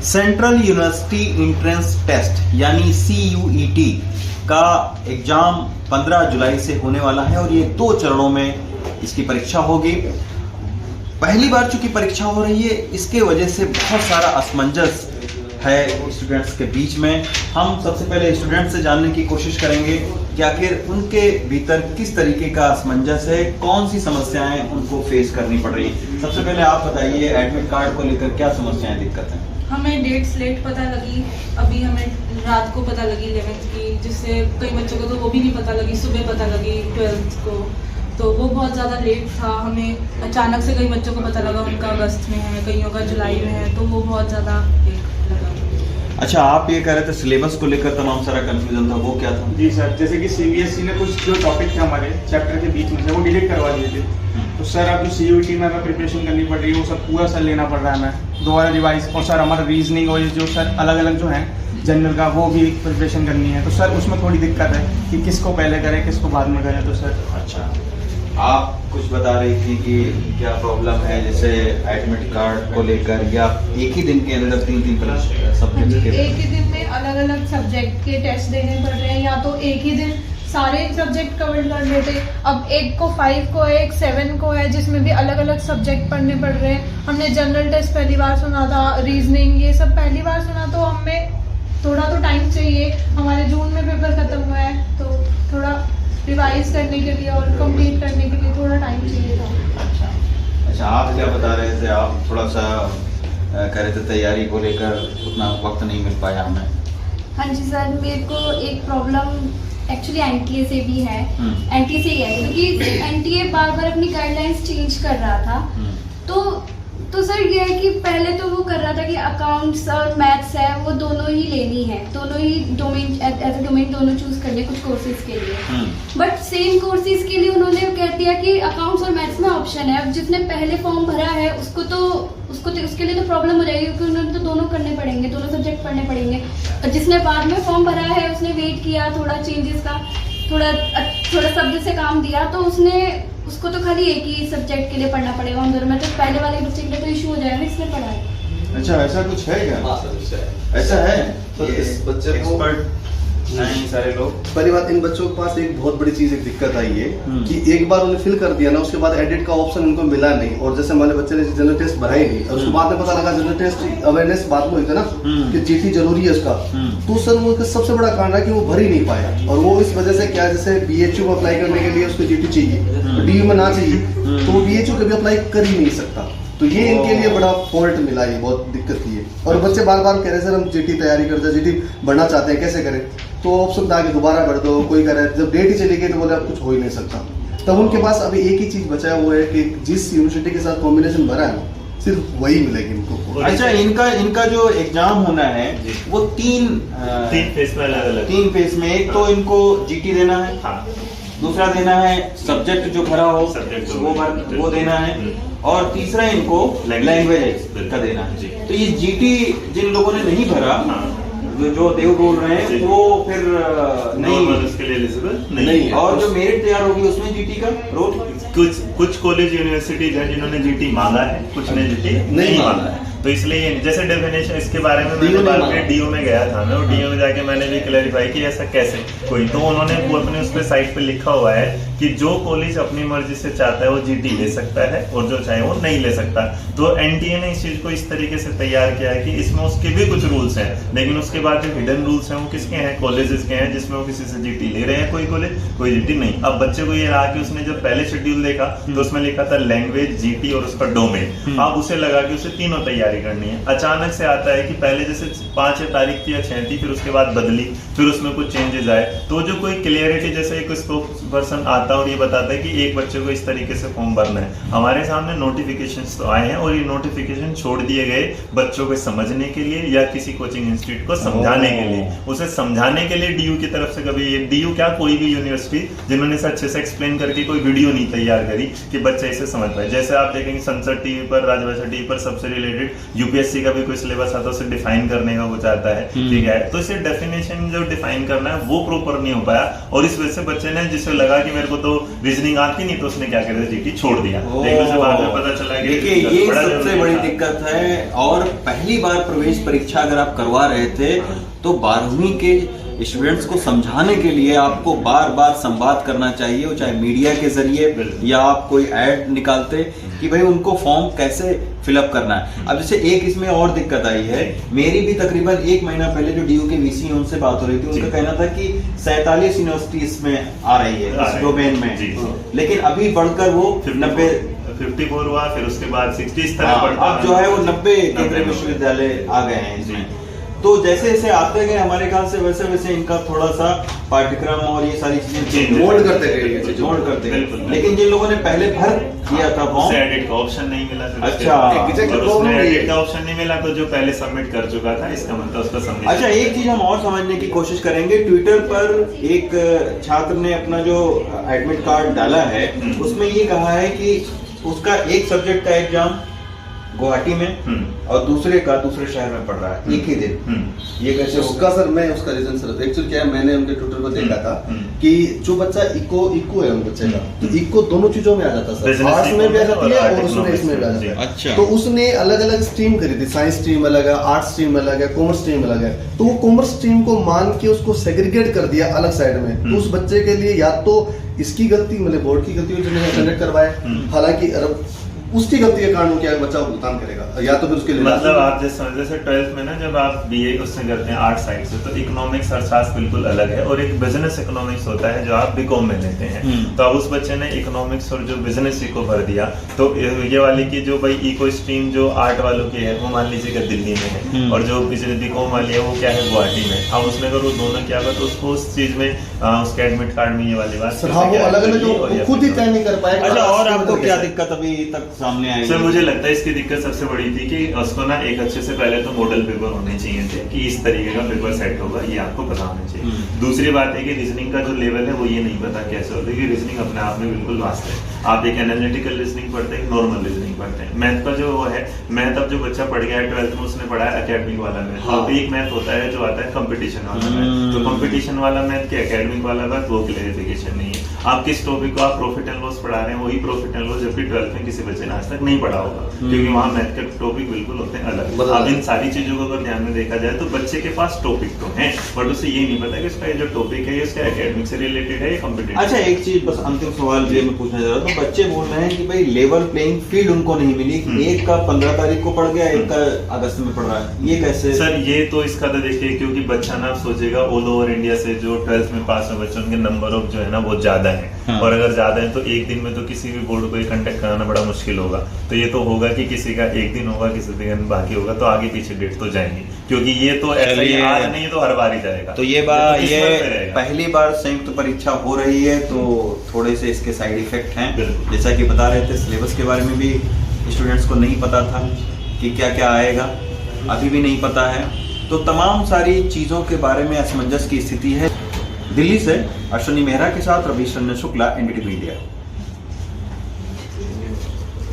Central university entrance test यानी CUET का exam 15 जुलाई से होने वाला है और ये 2 चरणों में इसकी परीक्षा होगी। पहली बार चूंकि परीक्षा हो रही है, इसके वजह से बहुत सारा असमंजस है स्टूडेंट्स के बीच में। हम सबसे पहले स्टूडेंट से जानने की कोशिश करेंगे कि आखिर उनके भीतर किस तरीके का असमंजस है, कौन सी समस्याएं उनको फेस करनी पड़ रही हैं। सबसे पहले आप बताइए, एडमिट कार्ड को लेकर क्या समस्याएं, दिक्कत है? हमें डेट्स लेट पता लगी, अभी हमें रात को पता लगी 11th की, जिससे कई बच्चों को तो वो भी नहीं पता लगी, सुबह पता लगी 12th को, तो वो बहुत ज़्यादा लेट था। हमें अचानक से कई बच्चों को पता लगा उनका अगस्त में है, कईयों का जुलाई में है, तो वो बहुत ज़्यादा लेट लगा। अच्छा, आप ये कह रहे थे सिलेबस को लेकर तमाम सारा कंफ्यूजन था, वो क्या था? जी सर, जैसे कि CBSE ने कुछ जो टॉपिक थे हमारे चैप्टर के बीच में से वो डिलीट करवा दिए थे। तो सर अब जो CUET में हमें प्रिपरेशन करनी पड़ रही है वो सब पूरा सर लेना पड़ रहा है हमें दोबारा रिवाइज। और सर हमारा रीजनिंग और जो सर अलग अलग जो है जनरल का वो भी प्रिपरेशन करनी है, तो सर उसमें थोड़ी दिक्कत है कि किसको पहले करें किसको बाद में करें। तो सर अच्छा, आप कुछ बता रही थी कि क्या प्रॉब्लम है, जैसे एडमिट कार्ड को लेकर, या एक ही दिन के अंदर 3 सब्जेक्ट के एक ही दिन में अलग अलग सब्जेक्ट के टेस्ट देने पड़ रहे हैं, या तो एक ही दिन सारे सब्जेक्ट कवर कर लेते। अब एक को 5 को है, एक 7 को है, जिसमें भी अलग अलग सब्जेक्ट पढ़ने पड़ रहे हैं। हमने जनरल टेस्ट पहली बार सुना था, रीजनिंग ये सब पहली बार सुना, तो हमें थोड़ा तो टाइम चाहिए। हमारे जून में पेपर खत्म हुआ है, तो थोड़ा रिवाइज करने के लिए और कंप्लीट करने के लिए थोड़ा टाइम चाहिए था। अच्छा, आप क्या बता रहे थे? आप थोड़ा सा कह रहे थे तैयारी को लेकर उतना वक्त नहीं मिल पाया हमें। हाँ जी सर, मेरे को एक प्रॉब्लम एक्चुअली NTA से भी है। NTA से ही है क्योंकि NTA बार बार अपनी गाइडलाइंस चेंज कर रहा था। तो सर ये है कि पहले तो वो कर रहा था कि अकाउंट्स और मैथ्स है वो दोनों ही लेनी है, दोनों ही डोमेन एज ए डोमेन दोनों चूज करने कुछ कोर्सेज के लिए। बट सेम कोर्सेज के लिए उन्होंने कह दिया कि अकाउंट्स और मैथ्स में ऑप्शन है। अब जिसने पहले फॉर्म भरा है उसको तो उसके लिए तो प्रॉब्लम हो जाएगी क्योंकि उन्होंने तो दोनों करने पड़ेंगे, दोनों सब्जेक्ट पढ़ने पड़ेंगे। और जिसने बाद में फॉर्म भरा है उसने वेट किया, थोड़ा चेंजेस का थोड़ा शब्द से काम दिया, तो उसको तो खाली एक ही सब्जेक्ट के लिए पढ़ना पड़ेगा उन दोनों में। तो पहले वाले बच्चे के लिए तो इशू हो जाएगा इसलिए पढ़ा है। अच्छा, ऐसा कुछ है क्या? हाँ सर, ऐसा है तो इस बच्चे को एक्सपर्ट नहीं सारे लोग। पहली बात, इन बच्चों के पास एक बहुत बड़ी चीज एक दिक्कत आई है कि एक बार उन्हें फिल कर दिया ना, उसके बाद एडिट का ऑप्शन उनको मिला नहीं। और जैसे हमारे बच्चे ने जनरल टेस्ट भरा ही नहीं और उसके बाद में पता लगा जनरल टेस्ट अवेयरनेस बाद में हुई थी ना कि GT जरूरी है उसका, तो सर वो सबसे बड़ा कारण है कि वो भर ही नहीं पाया। और वो इस वजह से क्या, जैसे BHU में अप्लाई करने के लिए उसको GT चाहिए, DU में ना चाहिए, तो वो BHU कभी अप्लाई कर ही नहीं सकता। तो ये इनके लिए बड़ा फॉल्ट मिला, ये बहुत दिक्कत थी। और बच्चे बार बार कह रहे सर हम GT तैयारी करते हैं, GT बढ़ना चाहते हैं, कैसे करें? तो ऑप्शन था कि दोबारा बढ़ दो, कोई करे। जब डेट ही चली गई तो बोले अब कुछ हो ही नहीं सकता। तब उनके पास अभी एक ही चीज बचा है, वो है कि जिस यूनिवर्सिटी के साथ कॉम्बिनेशन भरा है ना, सिर्फ वही मिलेगी इनको। अच्छा, इनका जो एग्जाम होना है वो तीन फेस में अलग-अलग, 3 फेस में। एक तो इनको GT देना है, हाँ, दूसरा देना है सब्जेक्ट जो भरा हो सब्जेक्ट वो देना है, और तीसरा इनको लैंग्वेज का देना है। तो ये GT जिन लोगों ने नहीं भरा, जो देव बोल रहे हैं, वो फिर नहीं उसके लिए एलिजिबल नहीं है। और जो मेरिट तैयार होगी उसमें GT का रोल। कुछ कॉलेज यूनिवर्सिटीज हैं जिन्होंने GT मांगा है, कुछ ने GT नहीं मांगा है। तो इसलिए जैसे डेफिनेशन इसके बारे में मैंने बात की, DU में गया था मैं, और DU में जाके मैंने भी क्लैरिफाई कि ऐसा कैसे कोई, तो उन्होंने वो अपने उस पे साइट पे लिखा हुआ है कि जो कॉलेज अपनी मर्जी से चाहता है वो GT ले सकता है और जो चाहे वो नहीं ले सकता। तो NTA ने इस चीज को इस तरीके से तैयार किया है कि इसमें उसके भी कुछ रूल्स हैं, लेकिन उसके बाद जो हिडन रूल्स हैं वो किसके हैं, कॉलेजेस के हैं, जिसमें वो किसी से GT ले रहे हैं कोई कॉलेज, कोई GT नहीं। अब बच्चे को ये रहा कि उसने जब पहले शेड्यूल देखा तो उसमें लिखा था लैंग्वेज, GT और उसका डोमेन। अब उसे लगा कि उसे तीनों तैयारी करनी है। अचानक से आता है कि पहले जैसे 5 तारीख थी या 6 थी, फिर उसके बाद बदली, फिर उसमें कुछ चेंजेस आए, तो जो कोई क्लियरिटी, जैसे एक स्पोक्स पर्सन आता है और ये बताता है कि एक बच्चे को इस तरीके से फॉर्म भरना है। हमारे सामने नोटिफिकेशंस तो आए हैं और ये नोटिफिकेशन छोड़ दिए गए बच्चों को समझने के लिए या किसी कोचिंग इंस्टीट्यूट को समझाने के लिए। उसे समझाने के लिए DU की तरफ से कभी DU क्या कोई भी यूनिवर्सिटी जिन्होंने इसे अच्छे से एक्सप्लेन करके कोई वीडियो नहीं तैयार करी कि बच्चे इसे समझ पाए। जैसे आप देखेंगे संसद टीवी पर, राजभाषा टीवी पर सबसे रिलेटेड UPSC का भी कोई सिलेबस आता है, उसे डिफाइन करने का वो चाहता है, ठीक है। तो इसे डेफिनेशन जो डिफाइन करना है वो प्रॉपर नहीं हो पाया और इस वजह से बच्चे ने, जिसे लगा कि मेरे को तो रीजनिंग आती नहीं, तो उसने क्या कर दिया, जीटी छोड़ दिया। लेकिन उसे बाद में पता चला कि देखिए ये बड़ा सबसे जरूरी बड़ी था। दिक्कत है। और पहली बार प्रवेश परीक्षा अगर आप करवा रहे थे तो 12वीं के स्टूडेंट्स को समझाने के लिए आपको बार बार संवाद करना चाहिए, वो चाहे मीडिया के जरिए या आप कोई ऐड निकालते कि भाई उनको फॉर्म कैसे फिलअप करना है। अब जैसे एक इसमें और दिक्कत आई है, मेरी भी तकरीबन 1 महीना पहले जो डीयू के वीसी हैं उनसे बात हो रही थी, उनका कहना था कि 47 यूनिवर्सिटी इसमें आ रही है इस डोमेन में, लेकिन अभी बढ़कर वो 54 हुआ, फिर उसके बाद 60 इस तरह बढ़ता अब जो है वो 90 केंद्रीय विश्वविद्यालय आ गए हैं इसमें। तो जैसे जैसे आते गए हमारे ख्याल से वैसे वैसे इनका थोड़ा सा पाठ्यक्रम और ये सारी चीजें मोल्ड करते गए, मोल्ड करते गए। लेकिन जिन लोगों ने पहले भर किया था फॉर्म, एडिट का ऑप्शन नहीं मिला, फिर अच्छा, एडिट का ऑप्शन नहीं मिला, तो जो पहले सबमिट कर चुका था इसका मतलब उसका सबमिट। अच्छा, एक चीज हम और समझने की कोशिश करेंगे। ट्विटर पर एक छात्र ने अपना जो एडमिट कार्ड डाला है उसमें ये कहा है कि उसका एक सब्जेक्ट का एग्जाम गुवाहाटी में और दूसरे शहर में पढ़ रहा है एक ही दिन। ये कैसे उसका सर मैं उसका रीजन सर एक्चुअली क्या है, मैंने उनके ट्विटर पर देखा था कि जो बच्चा इको है उन बच्चे का, तो इको दोनों चीजों में आ जाता सर, आर्ट्स में भी आ जाती है और उसमें इसमें भी आ जाता है। अच्छा, तो उसने अलग अलग स्ट्रीम खरीदी, साइंस स्ट्रीम अलग है, आर्ट स्ट्रीम अलग है, कॉमर्स स्ट्रीम अलग है, तो वो कॉमर्स स्ट्रीम को मान के उसको सेग्रीगेट कर दिया अलग साइड में। तो उस बच्चे के लिए या तो इसकी गलती, मतलब बोर्ड की गलती जिन्होंने कंडक्ट करवाया, हालांकि उसकी गलती के कारण क्या बच्चा भुगतान करेगा, या तो फिर उसके लिए मतलब आप जैसे 12th में ना जब आप बीए उससे करते हैं आर्ट साइड से, तो इकोनॉमिक्स अर्थशास्त्र बिल्कुल अलग है, और एक बिजनेस इकोनॉमिक्स होता है जो आप बीकॉम में लेते हैं। तो अब उस बच्चे ने इकोनॉमिक्स और जो बिजनेस इको भर दिया, तो ये वाली की जो भाई इको स्ट्रीम जो आर्ट वालों की है वो मान लीजिएगा दिल्ली में है, और जो बीकॉम वाली है वो क्या है गुवाहाटी में। अब उसने अगर वो दोनों किया तो उसको उस चीज में उसके एडमिट कार्ड में ये वाली बात अलग अलग खुद ही तय नहीं कर पाएगा। अच्छा, और आपको क्या दिक्कत अभी तक सामने आई? सर मुझे लगता है इसकी दिक्कत सबसे बड़ी थी कि उसको ना एक अच्छे से पहले तो मॉडल पेपर होने चाहिए थे कि इस तरीके का पेपर सेट होगा, ये आपको पता होना चाहिए। दूसरी बात है कि रीजनिंग का जो लेवल है वो ये नहीं पता कैसे होता है, कि रीजनिंग अपने आप में बिल्कुल वास्ट है। आप एक एनालिटिकल रीजनिंग पढ़ते हैं, नॉर्मल रीजनिंग पढ़ते हैं। मैथ का जो है, मैथ अब जो बच्चा पढ़ गया है 12th में, उसने पढ़ा है एकेडमिक वाला मैथ। अब एक मैथ होता है जो आता है कंपटीशन वाला मैथ, तो कंपटीशन वाला मैथ के एकेडमिक वाला मैथ वो क्लैरिफिकेशन नहीं है। आप किस टॉपिक को आप प्रॉफिट एंड लॉस पढ़ा रहे हैं, वही प्रॉफिट एंड लॉस जबकि 12th में किसी बच्चे ने आज तक नहीं पढ़ा होगा, क्योंकि वहाँ मैथ के टॉपिक बिल्कुल होते हैं अलग। अब इन सारी चीजों को अगर ध्यान में देखा जाए तो बच्चे के पास टॉपिक तो है, बट उसे ये नहीं पता कि इसका जो टॉपिक है ये इसका एकेडमिक से रिलेटेड है या कॉम्पिटिटिव। अच्छा, एक चीज बस अंतिम सवाल ये मैं पूछना चाह रहा था। बच्चे बोल रहे हैं कि भाई लेवल प्लेइंग फील्ड उनको नहीं मिली, एक का 15 तारीख को पढ़ गया, एक का अगस्त में पढ़ रहा है, ये कैसे? सर ये तो इसका तो देखिए, क्योंकि बच्चा ना सोचेगा ऑल ओवर इंडिया से जो 12th में पास हुए बच्चों के नंबर ऑफ जो है ना वो ज्यादा है, और अगर ज्यादा है तो एक दिन में तो किसी भी बोर्ड को ये कंडक्ट कराना बड़ा मुश्किल होगा। तो ये तो होगा कि किसी का एक दिन होगा, किसी दिन बाकी होगा, तो आगे पीछे डेट तो जाएंगी, क्योंकि ये तो ऐसा ही आज नहीं है तो हर बार ही जाएगा। तो ये पहली बार संयुक्त परीक्षा हो रही है, तो थोड़े से इसके साइड इफेक्ट हैं। जैसा कि बता रहे थे, सिलेबस के बारे में भी स्टूडेंट्स को नहीं पता था कि क्या क्या आएगा, अभी भी नहीं पता है। तो तमाम सारी चीज़ों के बारे में असमंजस की स्थिति है। दिल्ली से अश्विनी मेहरा के साथ रवीश रंजन शुक्ला, एनडीटीवी मीडिया।